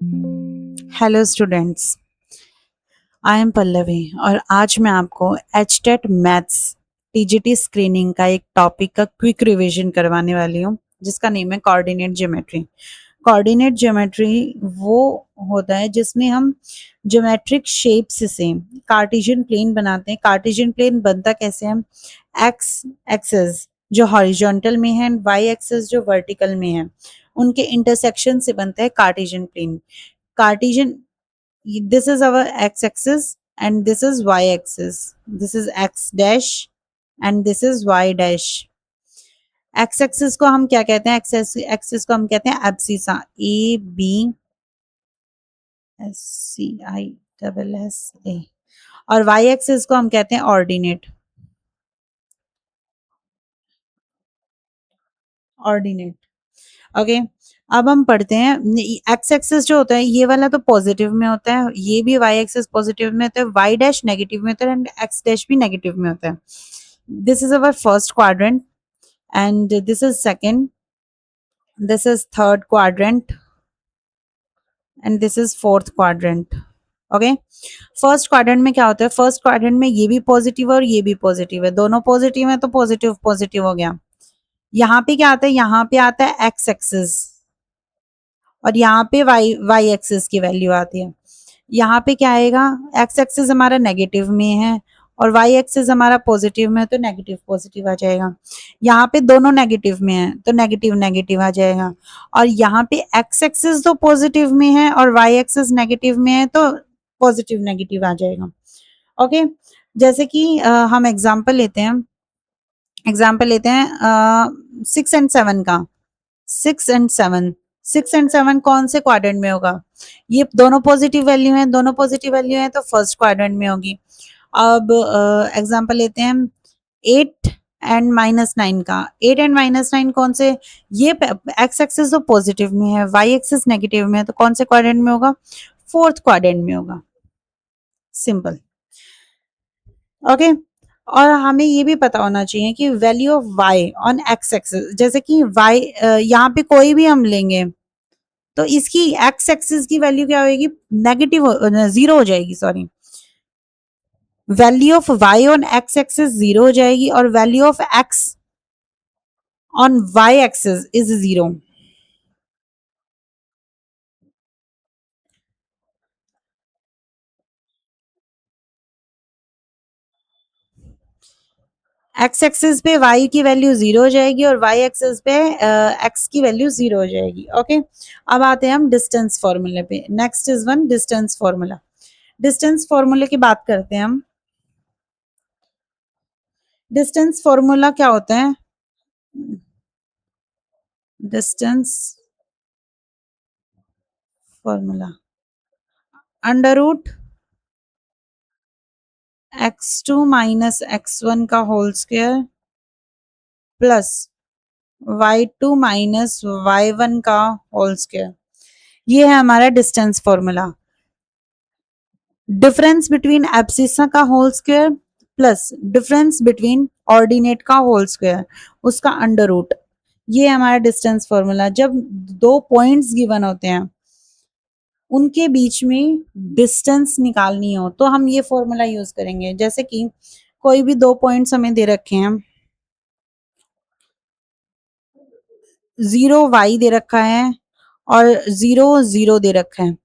Hello students, I am Pallavi और आज मैं आपको एचटेट मैथ्स टीजीटी स्क्रीनिंग का एक टॉपिक का क्विक रिवीजन करवाने वाली हूँ जिसका नेम है कोऑर्डिनेट ज्योमेट्री। कोऑर्डिनेट ज्योमेट्री वो होता है जिसमें हम ज्योमेट्रिक शेप्स से कार्टेशियन प्लेन बनाते हैं। कार्टेशियन प्लेन बनता कैसे है? एक्स एक्सेस जो हॉरिजॉन्टल में है, वाई एक्सेस जो वर्टिकल में है, उनके इंटरसेक्शन से बनता है Cartesian plane. Cartesian, this is our x-axis and this is y-axis. This is x dash and this is y dash. x axis को हम क्या कहते हैं? x axis को हम कहते हैं abscissa, A B S C I double S A, और y axis को हम कहते हैं ऑर्डिनेट। Ordinate, okay. अब हम पढ़ते हैं एक्स एक्सिस जो होता है ये वाला तो पॉजिटिव में होता है, ये भी वाई एक्सिस पॉजिटिव में होता है, वाई डैश नेगेटिव में होता है एंड एक्स डैश भी नेगेटिव में होता है। This is our first quadrant and this is second, this is third quadrant and this is fourth quadrant। Okay, first quadrant में क्या होता है? फर्स्ट क्वाड्रेंट में ये भी पॉजिटिव है और ये भी पॉजिटिव है, दोनों पॉजिटिव है तो पॉजिटिव पॉजिटिव हो गया। यहाँ पे क्या आता है? यहाँ पे आता है एक्स एक्सिस और यहाँ पे वाई वाई एक्सिस की वैल्यू आती है। यहाँ पे क्या आएगा? एक्स एक्सिस हमारा नेगेटिव में है और वाई एक्सिस हमारा पॉजिटिव में है तो नेगेटिव पॉजिटिव आ जाएगा। यहाँ पे दोनों नेगेटिव में है तो नेगेटिव नेगेटिव आ जाएगा। और यहाँ पे एक्स एक्सिस तो पॉजिटिव में है और वाई एक्सिस नेगेटिव में है तो पॉजिटिव नेगेटिव आ जाएगा। ओके, जैसे कि हम एग्जाम्पल लेते हैं 6 और 7 का। 6 और 7, 6 और 7 कौन से क्वाड्रेंट में होगा? ये दोनों पॉजिटिव वैल्यू है, दोनों पॉजिटिव वैल्यू है तो फर्स्ट क्वाड्रेंट में होगी। अब एग्जांपल लेते हैं 8 और -9 का। 8 और -9 कौन से? ये एक्स एक्सिस तो पॉजिटिव में है, वाई एक्सिस नेगेटिव में है तो कौन से क्वाड्रेंट में होगा? फोर्थ क्वाड्रेंट में होगा। Simple, okay. और हमें ये भी पता होना चाहिए कि value of y on x axis, जैसे कि वाई यहाँ पे कोई भी हम लेंगे तो इसकी एक्स एक्सिस की वैल्यू क्या होगी? नेगेटिव, जीरो हो जाएगी, sorry. Value of y on x axis zero हो जाएगी और value of x on y axis is zero. X axis पे वाई की वैल्यू जीरो हो जाएगी और वाई एक्सिस पे एक्स की वैल्यू जीरो हो जाएगी। ओके, अब आते हैं हम डिस्टेंस फॉर्मूले पे। Next is one distance formula. Distance फॉर्मूले की बात करते हैं हम। डिस्टेंस फॉर्मूला क्या होता है? Distance formula under root x2 minus x1 का whole square plus y2 minus y1 का होल स्क्वायर। ये है हमारा distance formula. Difference between abscissa का whole square plus difference between ordinate का होल स्क्वायर, उसका अंडर रूट। ये हमारा डिस्टेंस फॉर्मूला। जब दो पॉइंट्स गिवन होते हैं उनके बीच में डिस्टेंस निकालनी हो तो हम ये फॉर्मूला यूज करेंगे। जैसे कि कोई भी दो पॉइंट्स हमें दे रखे हैं, 0 y दे रखा है और 0 0 दे रखा है।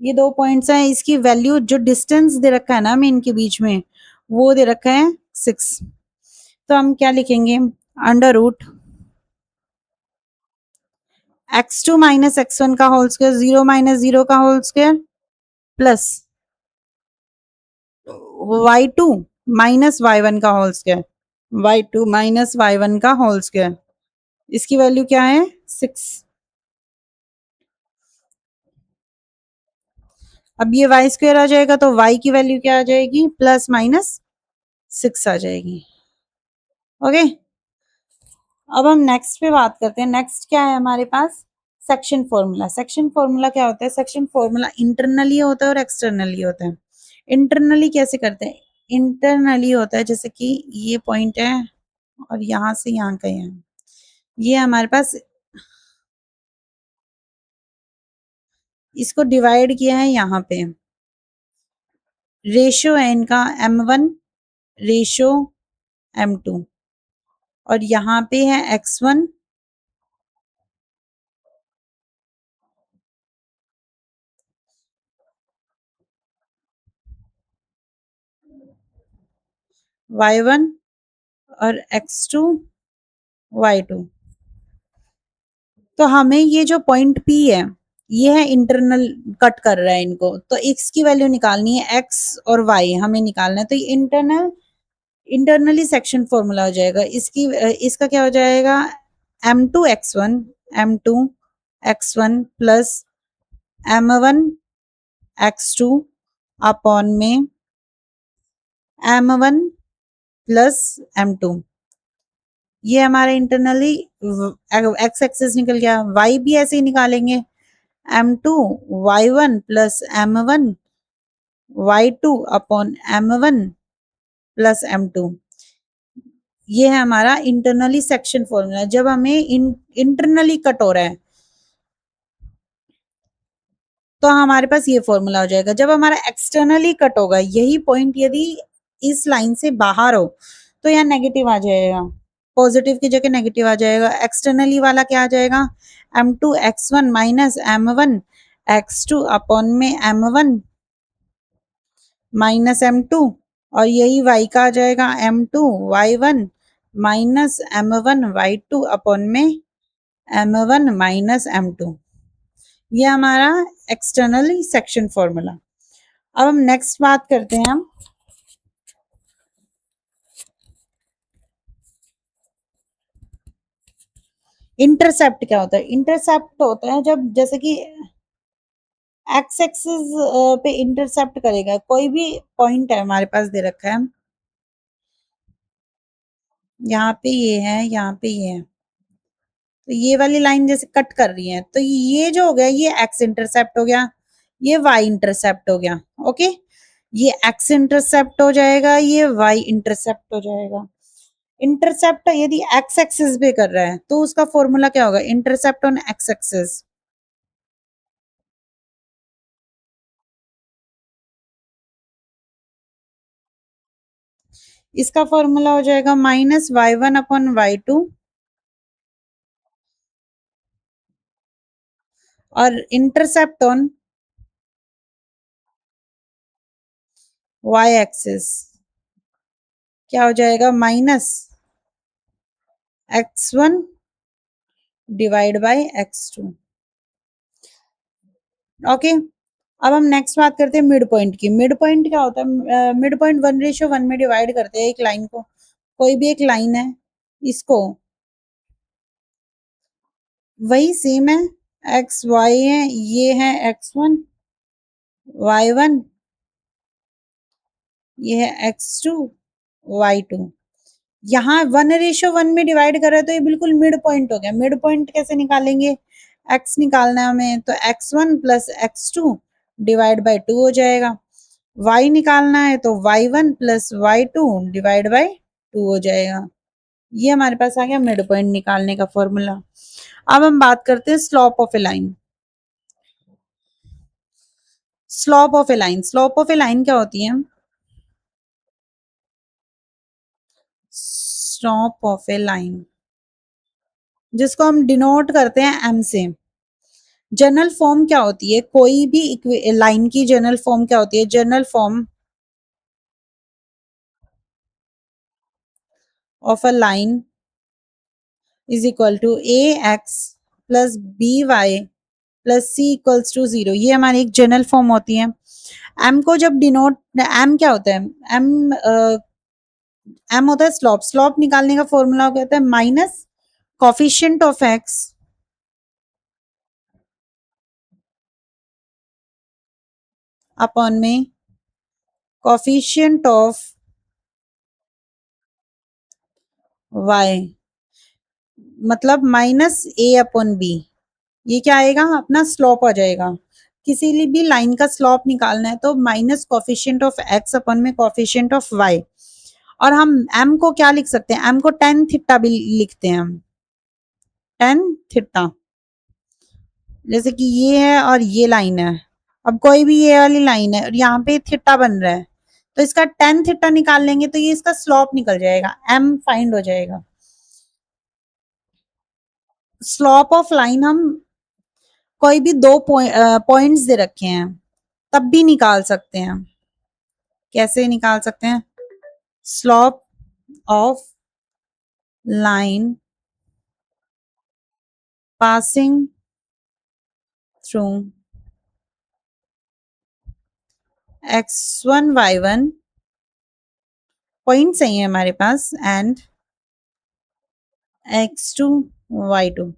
ये दो पॉइंट्स हैं, इसकी वैल्यू जो डिस्टेंस दे रखा है ना हमें इनके बीच में, वो दे रखा है 6। तो हम क्या लिखेंगे? Under root x2 minus x1 का होल स्क्वायर, 0 - 0 का whole square plus y2 minus y1 का whole square, y2 minus y1 का होल स्क्वायर। इसकी वैल्यू क्या है? 6। अब ये वाई स्क्वायर आ जाएगा तो y की वैल्यू क्या आ जाएगी? +/- 6 आ जाएगी। ओके, अब हम नेक्स्ट पे बात करते हैं। नेक्स्ट क्या है हमारे पास? Section formula. सेक्शन फॉर्मूला क्या होता है? सेक्शन फॉर्मूला इंटरनली होता है और एक्सटर्नली होता है। इंटरनली कैसे करते हैं? इंटरनली होता है जैसे कि ये पॉइंट है और यहाँ से यहाँ का है, ये हमारे पास इसको डिवाइड किया है यहाँ पे, रेशियो है इनका m1 रेशियो m2, और यहाँ पे है x1 y1 और x2 y2। तो हमें ये जो पॉइंट P है, ये है इंटरनल, कट कर रहा है इनको, तो x की वैल्यू निकालनी है, x और y हमें निकालना है, तो ये इंटरनली सेक्शन फॉर्मूला हो जाएगा। इसका क्या हो जाएगा, m2 x1 plus m1 x2 upon में m1 प्लस m2। ये हमारा इंटरनली एक्स एक्सेस निकल गया। y भी ऐसे ही निकालेंगे, m2 y1 plus m1 y2 upon m1 plus m2। ये है हमारा इंटरनली सेक्शन फॉर्मूला। जब हमें इंटरनली कट हो रहा है तो हमारे पास ये फॉर्मूला हो जाएगा। जब हमारा एक्सटर्नली कट होगा, यही पॉइंट यदि इस लाइन से बाहर हो तो यहाँ नेगेटिव आ जाएगा, पॉजिटिव की जगह नेगेटिव आ जाएगा। एक्सटर्नली वाला क्या आ जाएगा, m2 x1 minus m1 x2 upon में m1 माइनस m2, और यही y का आ जाएगा m2 y1 minus m1 y2 upon में m1 माइनस m2। ये हमारा एक्सटर्नली सेक्शन फॉर्मूला। अब हम नेक्स्ट बात करते हैं, हम इंटरसेप्ट क्या होता है। इंटरसेप्ट होता है जब जैसे कि एक्स एक्सिस पे इंटरसेप्ट करेगा, कोई भी पॉइंट है हमारे पास दे रखा है, यहाँ पे ये है, यहाँ पे ये है, तो ये वाली लाइन जैसे कट कर रही है, तो ये जो हो गया ये एक्स इंटरसेप्ट हो गया, ये वाई इंटरसेप्ट हो गया। ओके, ये एक्स इंटरसेप्ट हो जाएगा, ये वाई इंटरसेप्ट हो जाएगा। इंटरसेप्ट यदि एक्स एक्सिस पे कर रहा है तो उसका फॉर्मूला क्या होगा, इंटरसेप्ट ऑन एक्स एक्सिस। इसका फॉर्मूला हो जाएगा माइनस y1 अपॉन y2, और इंटरसेप्ट ऑन y एक्सिस क्या हो जाएगा, minus x1 divide by x2। Okay, अब हम नेक्स्ट बात करते हैं मिड पॉइंट की। मिड पॉइंट क्या होता है, मिड पॉइंट 1:1 में डिवाइड करते हैं एक लाइन को, कोई भी एक लाइन है, इसको वही सेम है, एक्स वाई है, ये है x1 y1, ये है x2 y2। यहाँ 1:1 में डिवाइड कर रहे हैं तो ये बिल्कुल मिड पॉइंट हो गया। मिड पॉइंट कैसे निकालेंगे, x निकालना है हमें, तो x1 plus x2 divide by 2 हो जाएगा। y निकालना है तो y1 plus y2 divide by 2 हो जाएगा। ये हमारे पास आ गया मिड पॉइंट निकालने का फॉर्मूला। अब हम बात करते हैं slope of A line. Slope of A line, slope of A line क्या होती है, स्लोप ऑफ ए लाइन जिसको हम डिनोट करते हैं m से। जनरल फॉर्म क्या होती है, कोई भी लाइन की जनरल फॉर्म क्या होती है, general form of a line is equal to a x plus b y plus c equals to 0। ये हमारी एक जनरल फॉर्म होती है। एम को जब डिनोट, एम क्या होता है, एम एम होता है स्लॉप। स्लॉप निकालने का फॉर्मूला क्या होता है, minus coefficient of x upon में कोफिशिएंट ऑफ वाई, मतलब माइनस ए अपॉन बी। ये क्या आएगा, अपना स्लॉप आ जाएगा। किसी भी लाइन का स्लॉप निकालना है तो minus coefficient of x upon में कोफिशिएंट ऑफ वाई। और हम एम को क्या लिख सकते हैं, एम को टेन थीटा भी लिखते हैं हम, टेन थीटा। जैसे कि ये है और ये लाइन है, अब कोई भी ये वाली लाइन है और यहाँ पे थीटा बन रहा है, तो इसका टेन थीटा निकाल लेंगे तो ये इसका स्लोप निकल जाएगा, एम फाइंड हो जाएगा। स्लोप ऑफ लाइन हम कोई भी दो पॉइंट्स दे रखे हैं तब भी निकाल सकते हैं। कैसे निकाल सकते हैं? Slope of line passing through x1 y1 point सही है हमारे पास एंड x2 y2,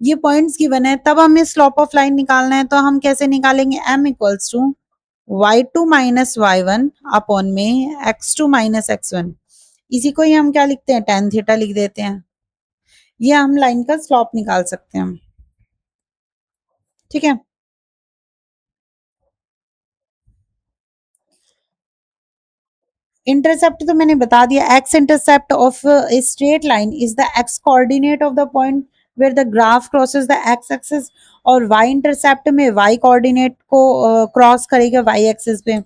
ये पॉइंट्स गिवन है, तब हमें स्लोप ऑफ लाइन निकालना है, तो हम कैसे निकालेंगे? m equals to y2 minus y1 upon में x2 माइनस x1, इसी को ही हम क्या लिखते हैं? tan थीटा लिख देते हैं। ये हम लाइन का स्लोप निकाल सकते हैं। ठीक है, इंटरसेप्ट तो मैंने बता दिया, x intercept of a straight line is the x coordinate of the point where the graph crosses the x axis, और वाई इंटरसेप्ट में वाई कोऑर्डिनेट को क्रॉस करेगा वाई एक्सिस पे,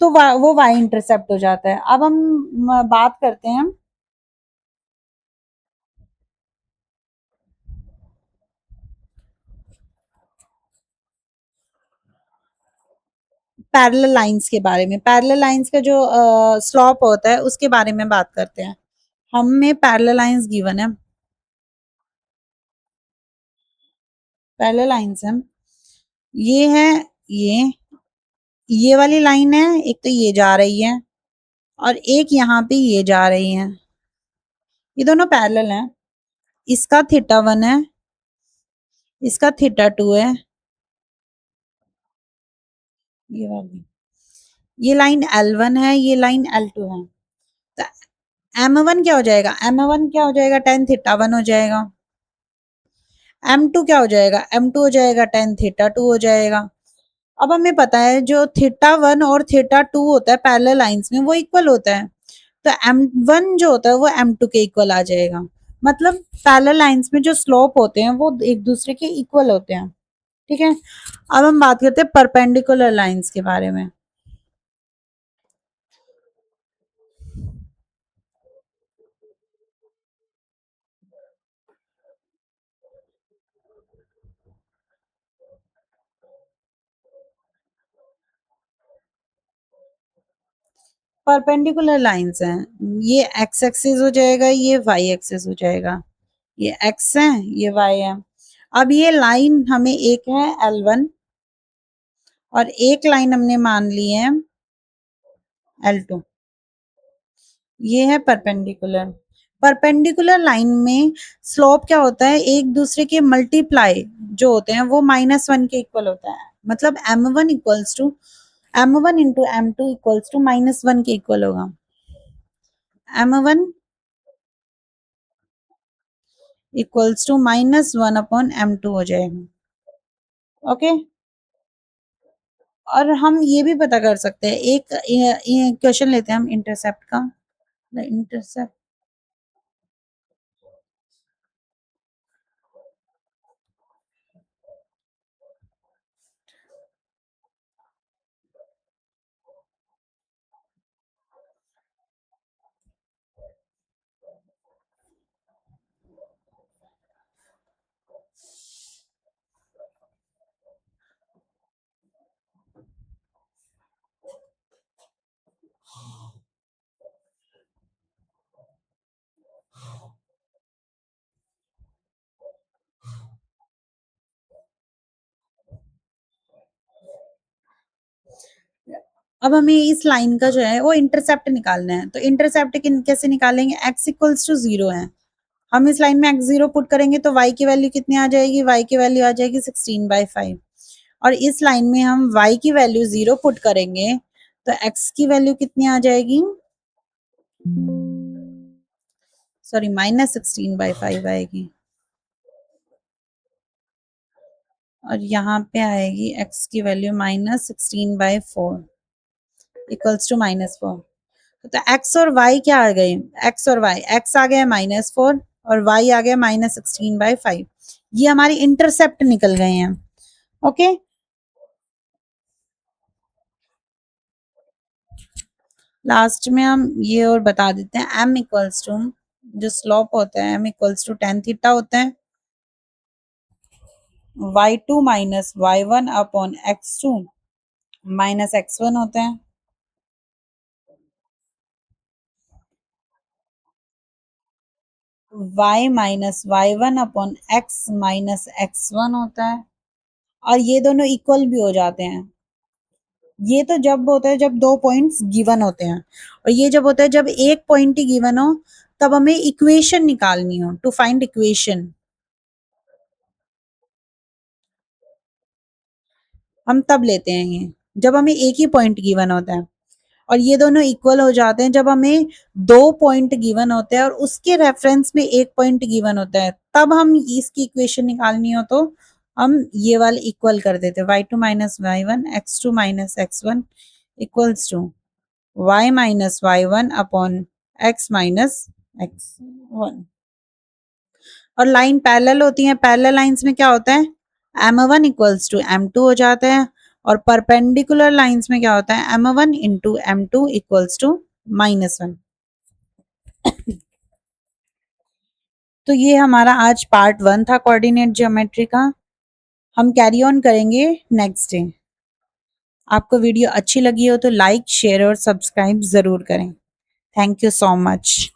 तो वो वाई इंटरसेप्ट हो जाता है। अब हम बात करते हैं पैरेलल लाइंस के बारे में। पैरेलल लाइंस का जो स्लोप होता है उसके बारे में बात करते हैं। हमें पैरेलल लाइंस गिवन है, पैरेलल लाइंस है, ये है, ये वाली लाइन है, एक तो ये जा रही है और एक यहाँ पे ये जा रही है, ये दोनों पैरेलल हैं। इसका थीटा 1 है, इसका थीटा 2 है, ये वाली, ये लाइन L1 है, ये लाइन L2 है, तो M1 क्या हो जाएगा? M1 क्या हो जाएगा? tan थीटा 1 हो जाएगा। M2 क्या हो जाएगा? M2 हो जाएगा tan थीटा 2 हो जाएगा। अब हमें पता है जो थीटा 1 और थीटा 2 होता है पैरेलल लाइंस में वो इक्वल होता है, तो M1 जो होता है वो M2 के इक्वल आ जाएगा। मतलब पैरेलल लाइंस में जो स्लोप होते हैं वो एक दूसरे के इक्वल होते हैं। ठीक है, अब हम बात करते हैं परपेंडिकुलर लाइंस के बारे में। परपेंडिकुलर लाइंस हैं, ये एक्स एक्सिस हो जाएगा, ये वाई एक्सिस हो जाएगा, ये एक्स है, ये वाई है। अब ये लाइन हमें एक है L1 और एक लाइन हमने मान ली है L2, ये है परपेंडिकुलर। परपेंडिकुलर लाइन में स्लोप क्या होता है? एक दूसरे के मल्टीप्लाई जो होते हैं वो -1 के इक्वल होता है, मतलब M1 equals to M1 into M2 equals to -1 के इक्वल होगा। M1 equals to -1 upon M2 हो जाएगा। ओके, और हम ये भी पता कर सकते हैं, एक क्वेश्चन लेते हैं हम इंटरसेप्ट का। इंटरसेप्ट, अब हमें इस लाइन का जो है वो इंटरसेप्ट निकालना है, तो इंटरसेप्ट कैसे निकालेंगे? x इक्वल्स टू 0 है, हम इस लाइन में x0 पुट करेंगे तो y की वैल्यू कितनी आ जाएगी? y की वैल्यू आ जाएगी 16/5, और इस लाइन में हम y की वैल्यू 0 पुट करेंगे तो x की वैल्यू कितनी आ जाएगी? सॉरी, -16/5 आएगी, और यहाँ पे आएगी x की वैल्यू -16/4 इक्वल्स टू -4। तो x और y क्या आ गए? x और y, x आ गया -4 और y आ गया -16/5, ये हमारी इंटरसेप्ट निकल गए हैं। ओके, लास्ट में हम ये और बता देते हैं, m इक्वल्स टू, जो स्लोप होता है m equals to tan theta होता है, y2 minus y1 upon x2 minus x1 होता है, y minus y1 upon x minus x1 होता है, और ये दोनों इक्वल भी हो जाते हैं। ये तो जब होता है जब दो पॉइंट्स गिवन होते हैं, और ये जब होता है जब एक पॉइंट ही गिवन हो, तब हमें इक्वेशन निकालनी हो, टू फाइंड इक्वेशन। हम तब लेते हैं ये जब हमें एक ही पॉइंट गिवन होता है, और ये दोनों इक्वल हो जाते हैं जब हमें दो पॉइंट गिवन होते हैं और उसके रेफरेंस में एक पॉइंट गिवन होता है, तब हम इसकी इक्वेशन निकालनी हो तो हम ये वाले इक्वल कर देते हैं, y2 minus y one x2 minus x1 equals to y minus y one upon x minus x1। और लाइन पैरेलल होती है, पैरेलल लाइंस में क्या होता है, m1 इक्वल्स टू m2 हो जाता है, और परपेंडिकुलर लाइंस में क्या होता है, m1 into m2 equals to -1। तो ये हमारा आज पार्ट 1 था कोऑर्डिनेट ज्योमेट्री का। हम कैरी ऑन करेंगे नेक्स्ट डे। आपको वीडियो अच्छी लगी हो तो लाइक शेयर और सब्सक्राइब जरूर करें। Thank you so much.